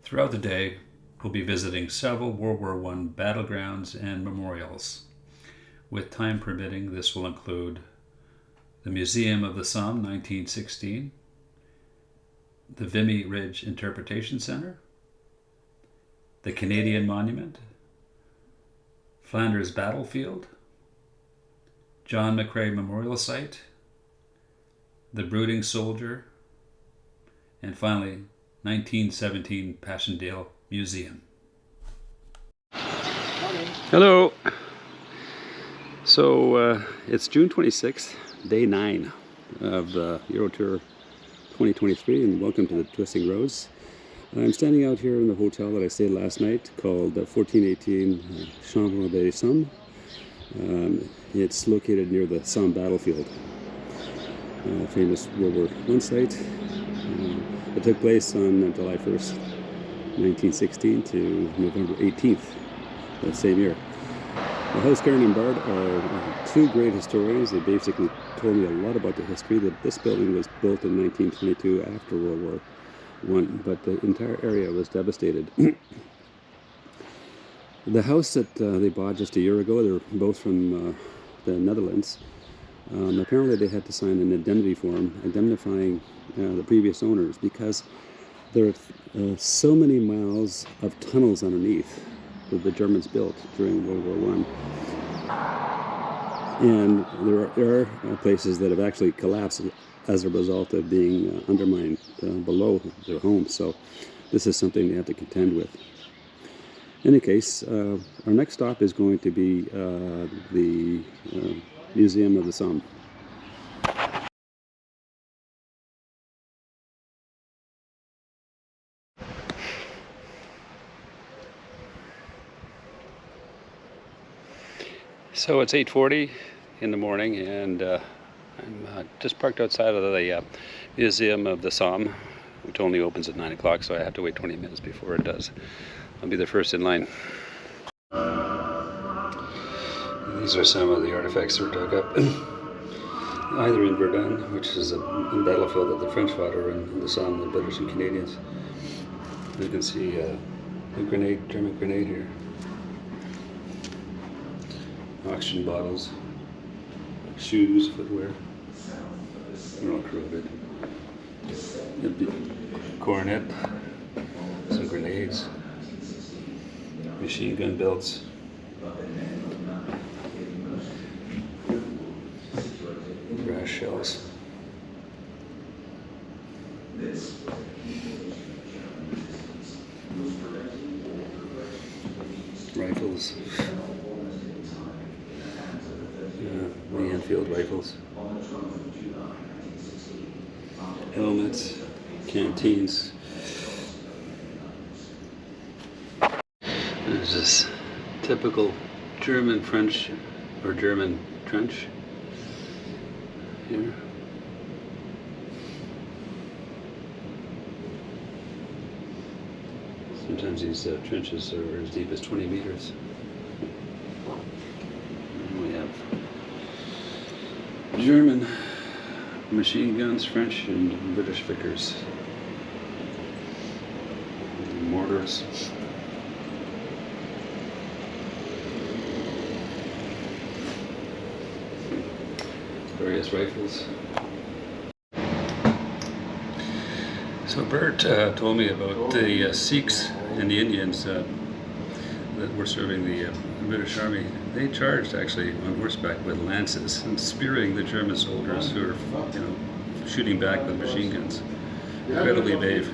Throughout the day, we'll be visiting several World War I battlegrounds and memorials. With time permitting, this will include the Museum of the Somme 1916, the Vimy Ridge Interpretation Center, the Canadian Monument, Flanders Battlefield, John McCrae Memorial Site, the Brooding Soldier, and finally, 1917 Passchendaele Museum. Hello. So it's June 26th, day 9 of the Eurotour 2023, and welcome to the Twisting Rose. I'm standing out here in the hotel that I stayed last night called 1418 Chambre des Somme. It's located near the Somme battlefield, famous World War I site. It took place on July 1st, 1916 to November 18th that same year. House Karen and Bard are two great historians. They basically told me a lot about the history. That this building was built in 1922 after World War I, but the entire area was devastated. The house that they bought just a year ago, they're both from the Netherlands. Apparently they had to sign an indemnity form identifying the previous owners because there are so many miles of tunnels underneath that the Germans built during World War I. And there are places that have actually collapsed as a result of being undermined below their homes. So this is something they have to contend with. In any case, our next stop is going to be the Museum of the Somme. So it's 8:40 in the morning, and I'm just parked outside of the Museum of the Somme, which only opens at 9 o'clock, so I have to wait 20 minutes before it does. I'll be the first in line. These are some of the artifacts that were dug up, either in Verdun, which is a battlefield that the French fought, or in the Somme, the British and Canadians. You can see a German grenade here. Oxygen bottles, shoes, footwear, they're all corroded. A coronet, some grenades, machine gun belts, brass shells, rifles. The Enfield rifles, helmets, canteens. There's this typical German French or German trench here. Sometimes these trenches are as deep as 20 meters. We have German machine guns, French and British Vickers, mortars, various rifles. So Bert told me about the Sikhs and the Indians that were serving the British Army. They charged actually on horseback with lances and spearing the German soldiers who were, shooting back with machine guns. Incredibly brave.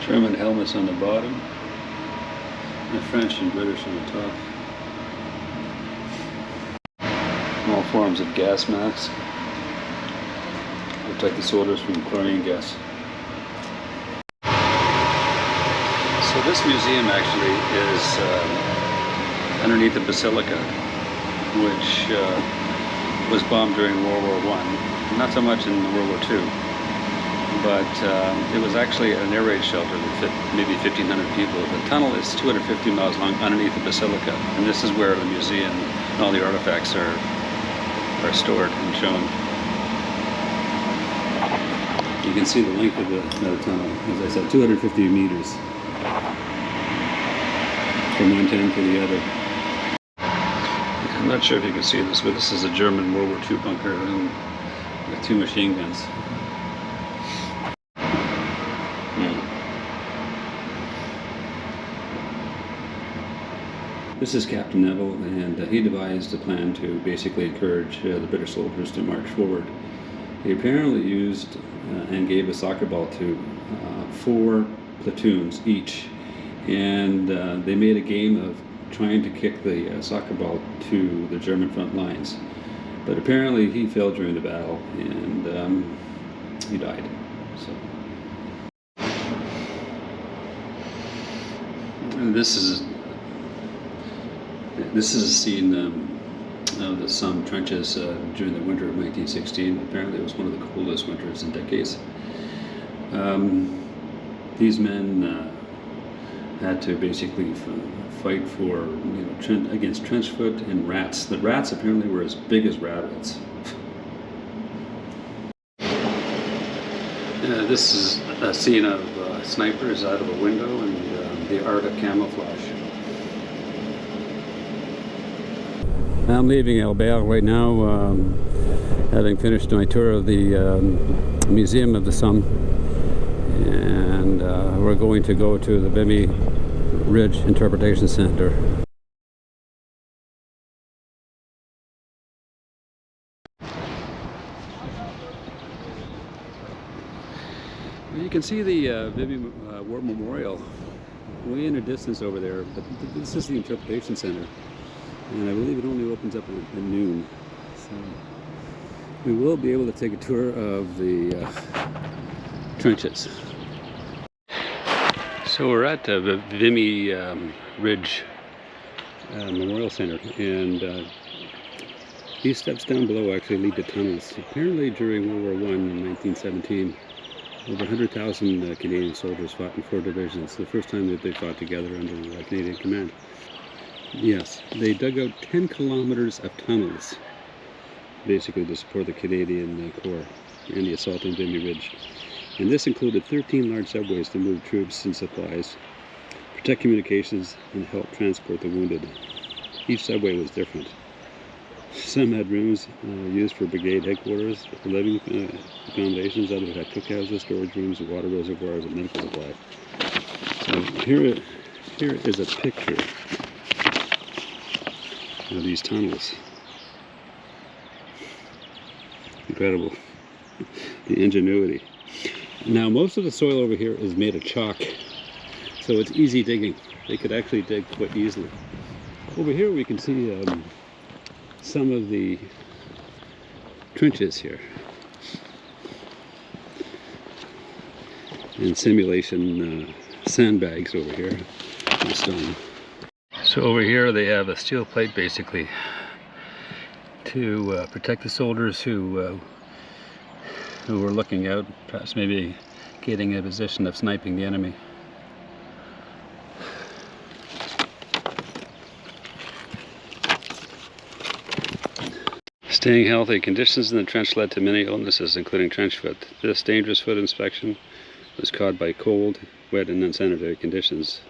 German helmets on the bottom, and French and British on the top. All forms of gas masks protect the soldiers from chlorine gas. So this museum actually is underneath the Basilica, which was bombed during World War I. Not so much in World War II, but it was actually an air raid shelter that fit maybe 1,500 people. The tunnel is 250 miles long underneath the Basilica, and this is where the museum and all the artifacts are stored and shown. You can see the length of the tunnel, as I said, 250 meters from one end to the other. I'm not sure if you can see this, but this is a German World War II bunker with 2 machine guns. This is Captain Neville, and he devised a plan to basically encourage the British soldiers to march forward. He apparently used and gave a soccer ball to 4 platoons each, and they made a game of trying to kick the soccer ball to the German front lines. But apparently he fell during the battle, and he died. So, and this is a scene of the Somme trenches during the winter of 1916. Apparently it was one of the coldest winters in decades. These men had to basically fight for, against trench foot and rats. The rats apparently were as big as rabbits. This is a scene of snipers out of a window and the art of camouflage. I'm leaving Albert right now, having finished my tour of the Museum of the Somme, and we're going to go to the Vimy Ridge Interpretation Center. You can see the Vimy War Memorial way in the distance over there, but this is the Interpretation Center. And I believe it only opens up at noon. So we will be able to take a tour of the trenches. So we're at the Vimy Ridge Memorial Center, and these steps down below actually lead to tunnels. Apparently during World War I in 1917, over 100,000 Canadian soldiers fought in 4 divisions, the first time that they fought together under Canadian command. Yes, they dug out 10 kilometers of tunnels, basically to support the Canadian Corps and the assault on Vimy Ridge. And this included 13 large subways to move troops and supplies, protect communications, and help transport the wounded. Each subway was different. Some had rooms used for brigade headquarters, living accommodations. Others had cookhouses, storage rooms, water reservoirs, and medical supply. So here is a picture of these tunnels. Incredible, the ingenuity. Now most of the soil over here is made of chalk, so it's easy digging. They could actually dig quite easily. Over here we can see some of the trenches here, and simulation sandbags over here in stone. So over here they have a steel plate basically to protect the soldiers who were looking out, perhaps maybe getting a position of sniping the enemy. Staying healthy. Conditions in the trench led to many illnesses, including trench foot. This dangerous foot infection was caused by cold, wet, and unsanitary conditions.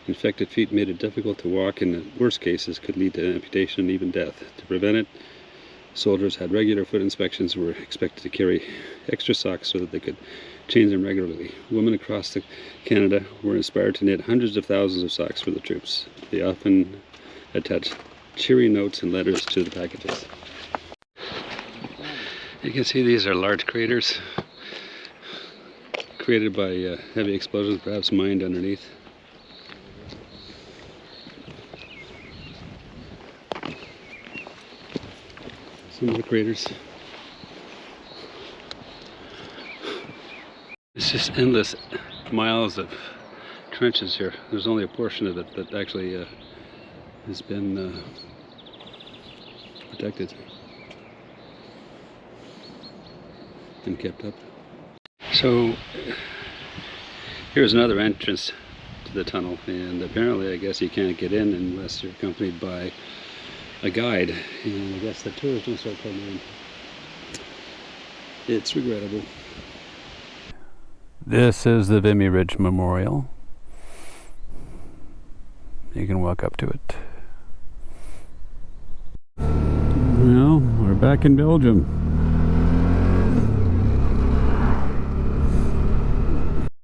Infected feet made it difficult to walk, and in worst cases could lead to amputation and even death. To prevent it, soldiers had regular foot inspections and were expected to carry extra socks so that they could change them regularly. Women across Canada were inspired to knit hundreds of thousands of socks for the troops. They often attached cheery notes and letters to the packages. You can see these are large craters created by heavy explosions, perhaps mined underneath. Some of the craters. It's just endless miles of trenches here. There's only a portion of it that actually has been protected and kept up. So here's another entrance to the tunnel, and apparently I guess you can't get in unless you're accompanied by a guide, and I guess the tours don't start till 9. It's regrettable. This is the Vimy Ridge Memorial. You can walk up to it. Well, we're back in Belgium.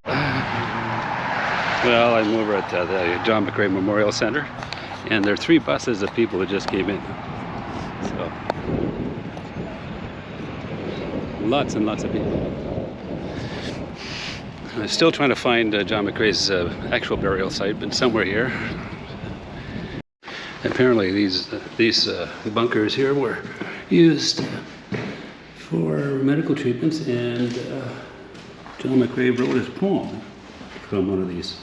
Well, I'm over at the John McRae Memorial Center, and there are 3 buses of people that just came in. So, lots and lots of people. I'm still trying to find John McRae's actual burial site, but somewhere here. Apparently these bunkers here were used for medical treatments, and John McRae wrote his poem from one of these.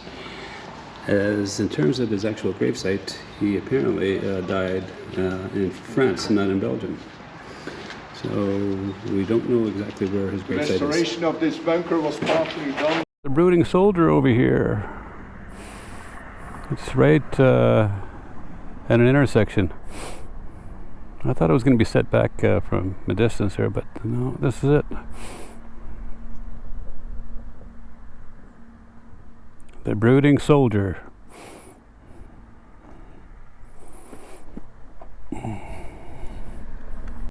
As in terms of his actual gravesite, he apparently died in France, not in Belgium. So we don't know exactly where his gravesite is. Restoration of this bunker was partly done. The Brooding Soldier over here. It's right at an intersection. I thought it was going to be set back from a distance here, but no, this is it. The Brooding Soldier.